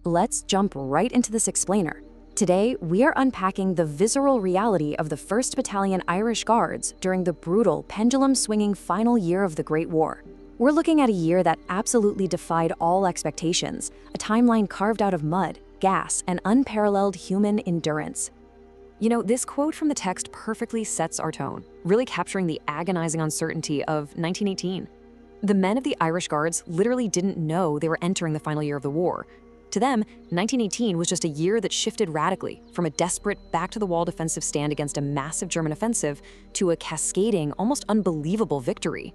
let's jump right into this explainer. Today, we are unpacking the visceral reality of the 1st Battalion Irish Guards during the brutal, pendulum-swinging final year of the Great War. We're looking at a year that absolutely defied all expectations, a timeline carved out of mud, gas, and unparalleled human endurance. You know, this quote from the text perfectly sets our tone, really capturing the agonizing uncertainty of 1918. The men of the Irish Guards literally didn't know they were entering the final year of the war. To them, 1918 was just a year that shifted radically from a desperate, back-to-the-wall defensive stand against a massive German offensive to a cascading, almost unbelievable victory.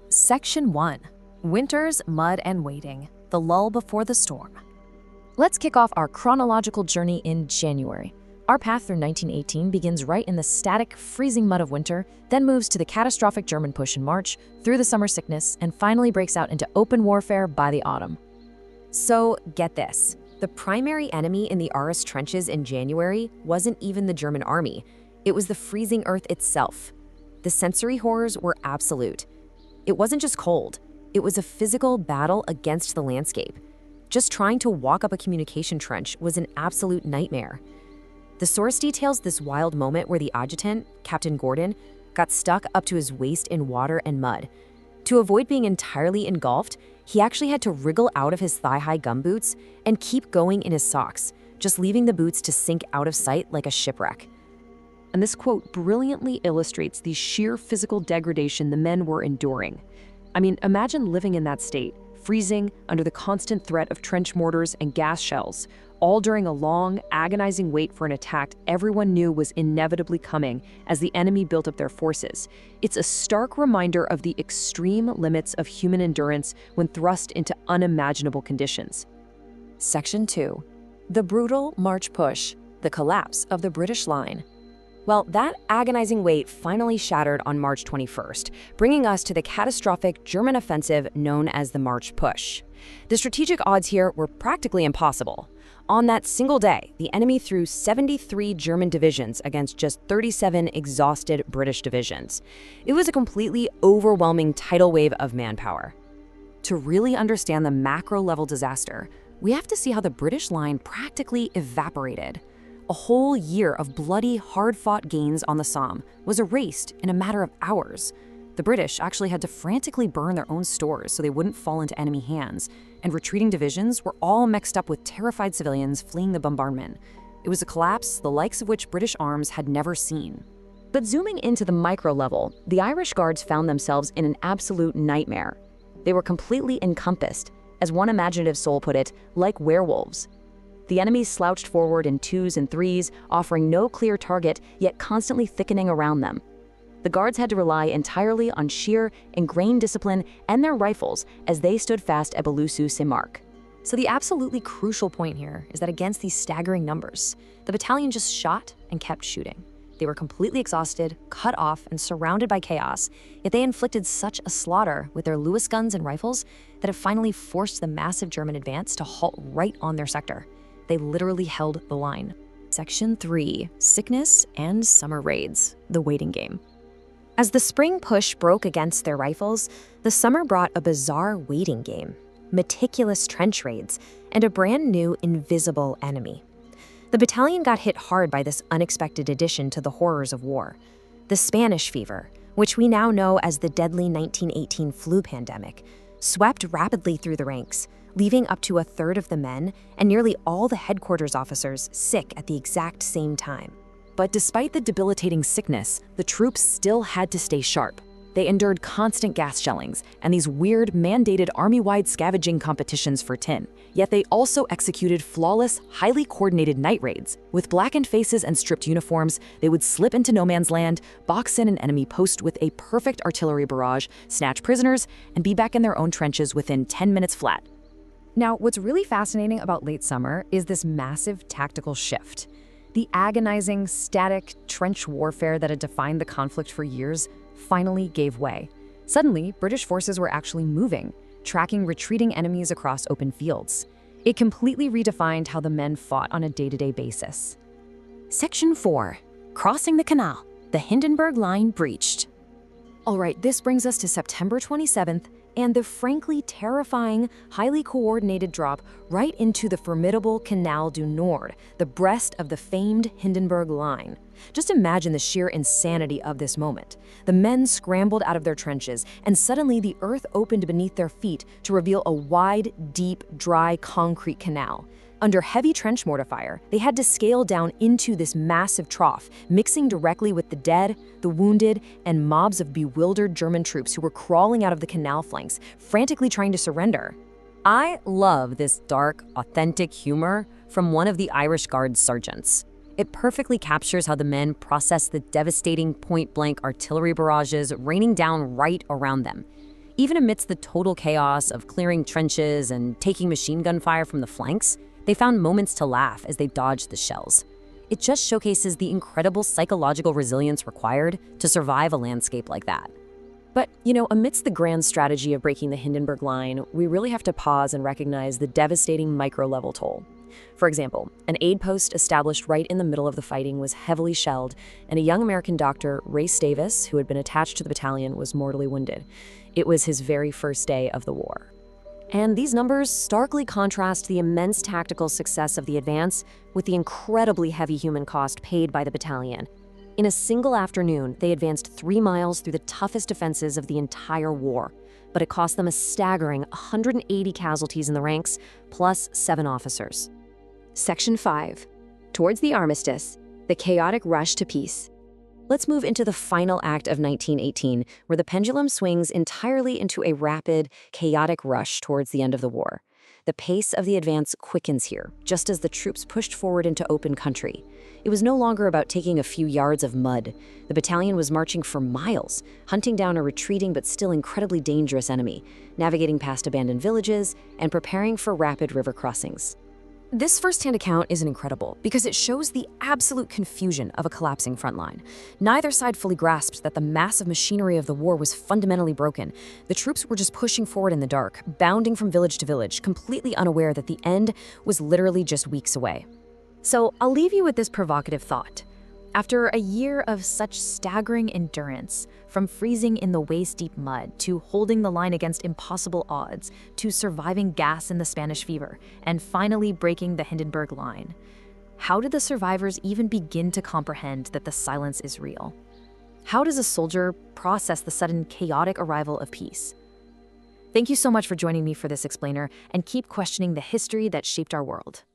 Section 1. Winters, Mud, and Waiting. The Lull Before the Storm. Let's kick off our chronological journey in January. Our path through 1918 begins right in the static, freezing mud of winter, then moves to the catastrophic German push in March, through the summer sickness, and finally breaks out into open warfare by the autumn. So, get this. The primary enemy in the Arras trenches in January wasn't even the German army. It was the freezing earth itself. The sensory horrors were absolute. It wasn't just cold. It was a physical battle against the landscape. Just trying to walk up a communication trench was an absolute nightmare. The source details this wild moment where the adjutant, Captain Gordon, got stuck up to his waist in water and mud. To avoid being entirely engulfed, he actually had to wriggle out of his thigh-high gumboots and keep going in his socks, just leaving the boots to sink out of sight like a shipwreck. And this quote brilliantly illustrates the sheer physical degradation the men were enduring. I mean, imagine living in that state, freezing under the constant threat of trench mortars and gas shells, all during a long, agonizing wait for an attack everyone knew was inevitably coming as the enemy built up their forces. It's a stark reminder of the extreme limits of human endurance when thrust into unimaginable conditions. Section 2. The brutal March push, the collapse of the British line. Well, that agonizing wait finally shattered on March 21st, bringing us to the catastrophic German offensive known as the March push. The strategic odds here were practically impossible. On that single day, the enemy threw 73 German divisions against just 37 exhausted British divisions. It was a completely overwhelming tidal wave of manpower. To really understand the macro-level disaster, we have to see how the British line practically evaporated. A whole year of bloody, hard-fought gains on the Somme was erased in a matter of hours. The British actually had to frantically burn their own stores so they wouldn't fall into enemy hands, and retreating divisions were all mixed up with terrified civilians fleeing the bombardment. It was a collapse the likes of which British arms had never seen. But zooming into the micro level, the Irish Guards found themselves in an absolute nightmare. They were completely encompassed, as one imaginative soul put it, like werewolves. The enemy slouched forward in 2s and 3s, offering no clear target, yet constantly thickening around them. The Guards had to rely entirely on sheer, ingrained discipline and their rifles as they stood fast at Belloussu-Saint-Marc. So the absolutely crucial point here is that against these staggering numbers, the battalion just shot and kept shooting. They were completely exhausted, cut off, and surrounded by chaos, yet they inflicted such a slaughter with their Lewis guns and rifles that it finally forced the massive German advance to halt right on their sector. They literally held the line. Section 3. Sickness and Summer Raids, the waiting game. As the spring push broke against their rifles, the summer brought a bizarre waiting game, meticulous trench raids, and a brand new invisible enemy. The battalion got hit hard by this unexpected addition to the horrors of war. The Spanish fever, which we now know as the deadly 1918 flu pandemic, swept rapidly through the ranks, leaving up to a third of the men and nearly all the headquarters officers sick at the exact same time. But despite the debilitating sickness, the troops still had to stay sharp. They endured constant gas shellings and these weird, mandated army-wide scavenging competitions for tin. Yet they also executed flawless, highly coordinated night raids. With blackened faces and stripped uniforms, they would slip into no man's land, box in an enemy post with a perfect artillery barrage, snatch prisoners, and be back in their own trenches within 10 minutes flat. Now, what's really fascinating about late summer is this massive tactical shift. The agonizing, static trench warfare that had defined the conflict for years finally gave way. Suddenly, British forces were actually moving, tracking retreating enemies across open fields. It completely redefined how the men fought on a day-to-day basis. Section 4. Crossing the Canal. The Hindenburg Line breached. All right, this brings us to September 27th, and the frankly terrifying, highly coordinated drop right into the formidable Canal du Nord, the breast of the famed Hindenburg Line. Just imagine the sheer insanity of this moment. The men scrambled out of their trenches, and suddenly the earth opened beneath their feet to reveal a wide, deep, dry concrete canal. Under heavy trench mortar fire, they had to scale down into this massive trough, mixing directly with the dead, the wounded, and mobs of bewildered German troops who were crawling out of the canal flanks, frantically trying to surrender. I love this dark, authentic humor from one of the Irish Guards sergeants. It perfectly captures how the men process the devastating point-blank artillery barrages raining down right around them. Even amidst the total chaos of clearing trenches and taking machine gun fire from the flanks, they found moments to laugh as they dodged the shells. It just showcases the incredible psychological resilience required to survive a landscape like that. But, amidst the grand strategy of breaking the Hindenburg Line, we really have to pause and recognize the devastating micro-level toll. For example, an aid post established right in the middle of the fighting was heavily shelled, and a young American doctor, Race Davis, who had been attached to the battalion, was mortally wounded. It was his very first day of the war. And these numbers starkly contrast the immense tactical success of the advance with the incredibly heavy human cost paid by the battalion. In a single afternoon, they advanced 3 miles through the toughest defenses of the entire war, but it cost them a staggering 180 casualties in the ranks, plus 7 officers. Section 5. Towards the Armistice, the chaotic rush to peace. Let's move into the final act of 1918, where the pendulum swings entirely into a rapid, chaotic rush towards the end of the war. The pace of the advance quickens here, just as the troops pushed forward into open country. It was no longer about taking a few yards of mud. The battalion was marching for miles, hunting down a retreating but still incredibly dangerous enemy, navigating past abandoned villages, and preparing for rapid river crossings. This first-hand account is incredible because it shows the absolute confusion of a collapsing front line. Neither side fully grasped that the massive machinery of the war was fundamentally broken. The troops were just pushing forward in the dark, bounding from village to village, completely unaware that the end was literally just weeks away. So I'll leave you with this provocative thought. After a year of such staggering endurance, from freezing in the waist-deep mud to holding the line against impossible odds to surviving gas in the Spanish fever and finally breaking the Hindenburg Line, how did the survivors even begin to comprehend that the silence is real? How does a soldier process the sudden chaotic arrival of peace? Thank you so much for joining me for this explainer, and keep questioning the history that shaped our world.